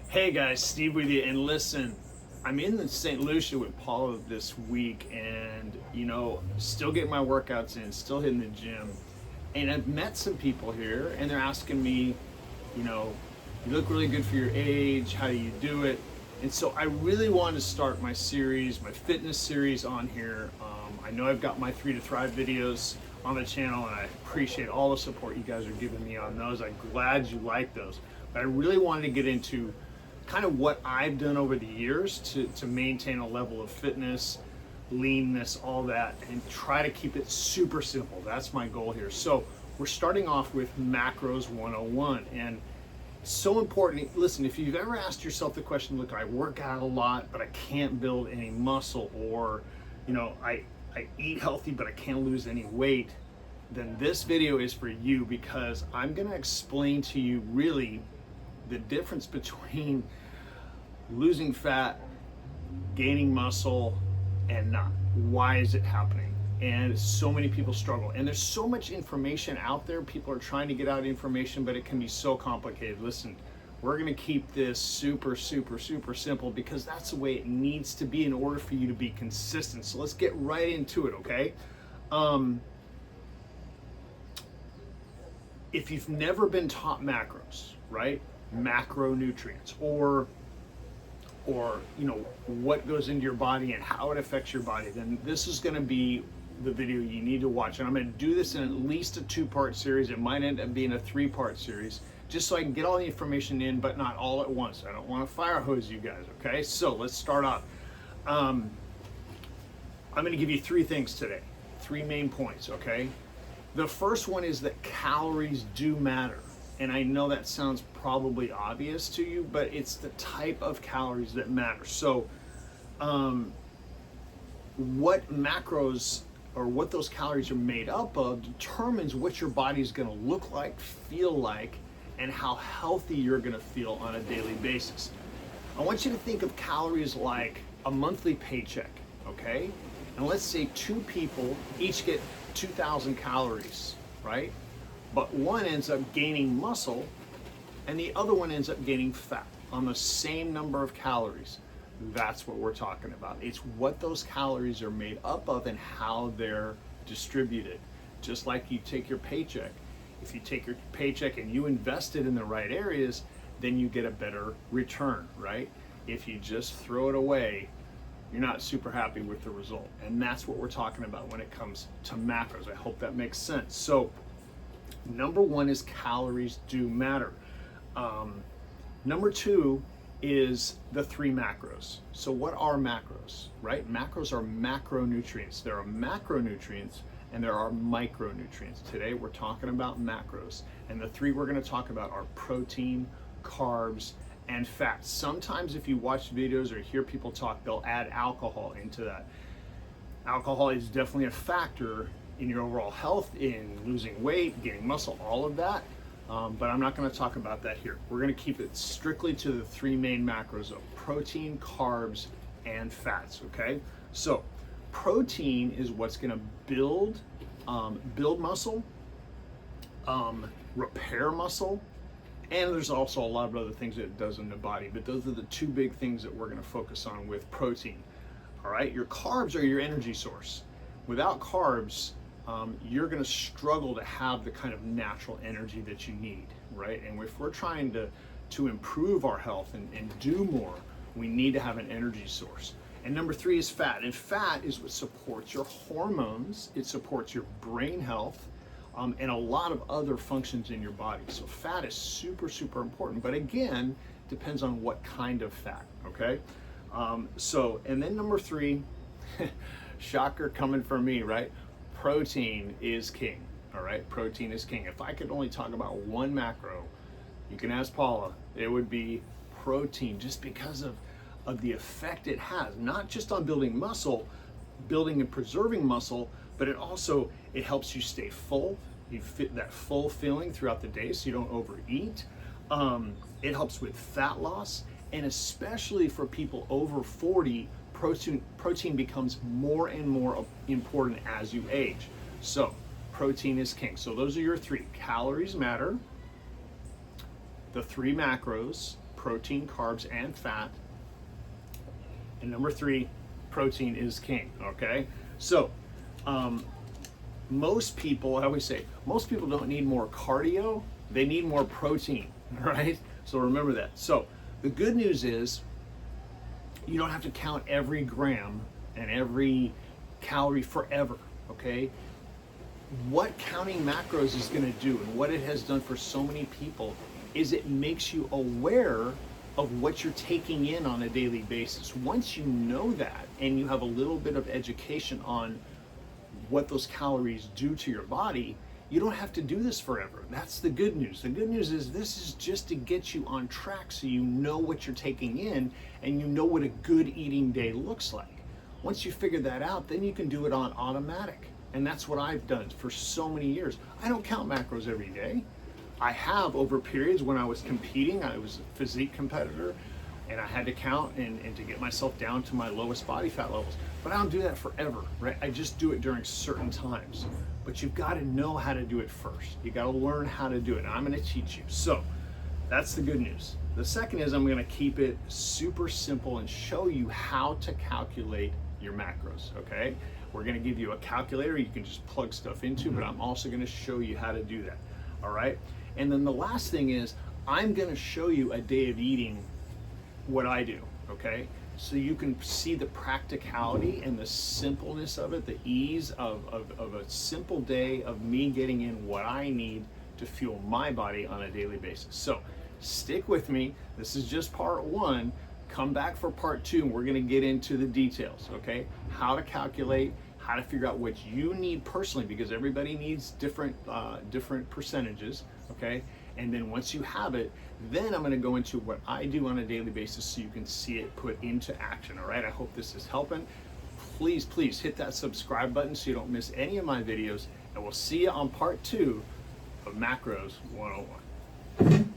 Hey guys, Steve with you. And listen, I'm in St. Lucia with Paula this week, and still getting my workouts in, still hitting the gym. And I've met some people here, and they're asking me, you look really good for your age. How do you do it? And so I really wanted to start my series, my fitness series on here. I know I've got my 3 to Thrive videos on the channel, and I appreciate all the support you guys are giving me on those. I'm glad you like those. But I really wanted to get into kind of what I've done over the years to maintain a level of fitness, leanness, all that, and try to keep it super simple. That's my goal here. So we're starting off with Macros 101. And so important. Listen, if you've ever asked yourself the question, look, I work out a lot, but I can't build any muscle, or, I eat healthy, but I can't lose any weight, then this video is for you, because I'm going to explain to you really the difference between losing fat, gaining muscle, and not. Why is it happening? And so many people struggle, and there's so much information out there. People are trying to get out information, but it can be so complicated. Listen, we're going to keep this super simple, because that's the way it needs to be in order for you to be consistent. So let's get right into it, okay? If you've never been taught macros, right? Macronutrients, or what goes into your body and how it affects your body, then this is going to be the video you need to watch. And I'm going to do this in at least a 2-part series. It might end up being a 3-part series, just so I can get all the information in, but not all at once. I don't want to fire hose you guys, okay? So let's start off. I'm going to give you 3 things today, 3 main points, okay? The first one is that calories do matter. And I know that sounds probably obvious to you, but it's the type of calories that matter. So what macros, or what those calories are made up of, determines what your body's going to look like, feel like, and how healthy you're going to feel on a daily basis. I want you to think of calories like a monthly paycheck, okay? And let's say 2 people each get 2,000 calories, right? But one ends up gaining muscle and the other one ends up gaining fat on the same number of calories. That's what we're talking about. It's what those calories are made up of and how they're distributed. Just like you take your paycheck. If you take your paycheck and you invest it in the right areas, then you get a better return, right? If you just throw it away, you're not super happy with the result. And that's what we're talking about when it comes to macros. I hope that makes sense. So number 1 is calories do matter. Number 2 is the 3 macros. So what are macros, right? Macros are macronutrients. There are macronutrients and there are micronutrients. Today we're talking about macros, and the 3 we're going to talk about are protein, carbs, and fat. Sometimes if you watch videos or hear people talk, they'll add alcohol into that. Alcohol is definitely a factor in your overall health, in losing weight, gaining muscle, all of that. But I'm not going to talk about that here. We're going to keep it strictly to the 3 main macros of protein, carbs, and fats, okay? So protein is what's going to build muscle, repair muscle, and there's also a lot of other things that it does in the body. But those are the 2 big things that we're going to focus on with protein. All right, your carbs are your energy source. Without carbs, you're going to struggle to have the kind of natural energy that you need, right? And if we're trying to improve our health and do more, we need to have an energy source. And number 3 is fat. And fat is what supports your hormones. It supports your brain health, and a lot of other functions in your body. So fat is super important. But again, depends on what kind of fat, okay? And then number 3, shocker coming from me, right? Protein is king, all right? Protein is king. If I could only talk about 1 macro, you can ask Paula, it would be protein, just because of the effect it has, not just on building muscle, building and preserving muscle, but it helps you stay full. You fit that full feeling throughout the day so you don't overeat. It helps with fat loss, and especially for people over 40, protein becomes more and more important as you age. So protein is king. So those are your 3. Calories matter, the 3 macros, protein, carbs, and fat. And number 3, protein is king, okay? So, most people, I always say, most people don't need more cardio, they need more protein, right? So remember that. So the good news is you don't have to count every gram and every calorie forever, okay? What counting macros is gonna do, and what it has done for so many people, is it makes you aware of what you're taking in on a daily basis. Once you know that, and you have a little bit of education on what those calories do to your body, you don't have to do this forever. That's the good news. The good news is this is just to get you on track so you know what you're taking in and you know what a good eating day looks like. Once you figure that out, then you can do it on automatic. And that's what I've done for so many years. I don't count macros every day. I have over periods when I was competing. I was a physique competitor and I had to count and to get myself down to my lowest body fat levels. But I don't do that forever, right? I just do it during certain times. But you've got to know how to do it first. You got to learn how to do it. And I'm going to teach you. So that's the good news. The second is I'm going to keep it super simple and show you how to calculate your macros, okay? We're going to give you a calculator you can just plug stuff into, but I'm also going to show you how to do that, all right? And then the last thing is I'm going to show you a day of eating what I do, okay? So you can see the practicality and the simpleness of it, the ease of a simple day of me getting in what I need to fuel my body on a daily basis. So stick with me. This is just part 1. Come back for part 2 and we're gonna get into the details, okay? How to calculate, how to figure out what you need personally, because everybody needs different percentages, okay? And then once you have it, then I'm gonna go into what I do on a daily basis so you can see it put into action, all right? I hope this is helping. Please, please hit that subscribe button so you don't miss any of my videos, and we'll see you on part 2 of Macros 101.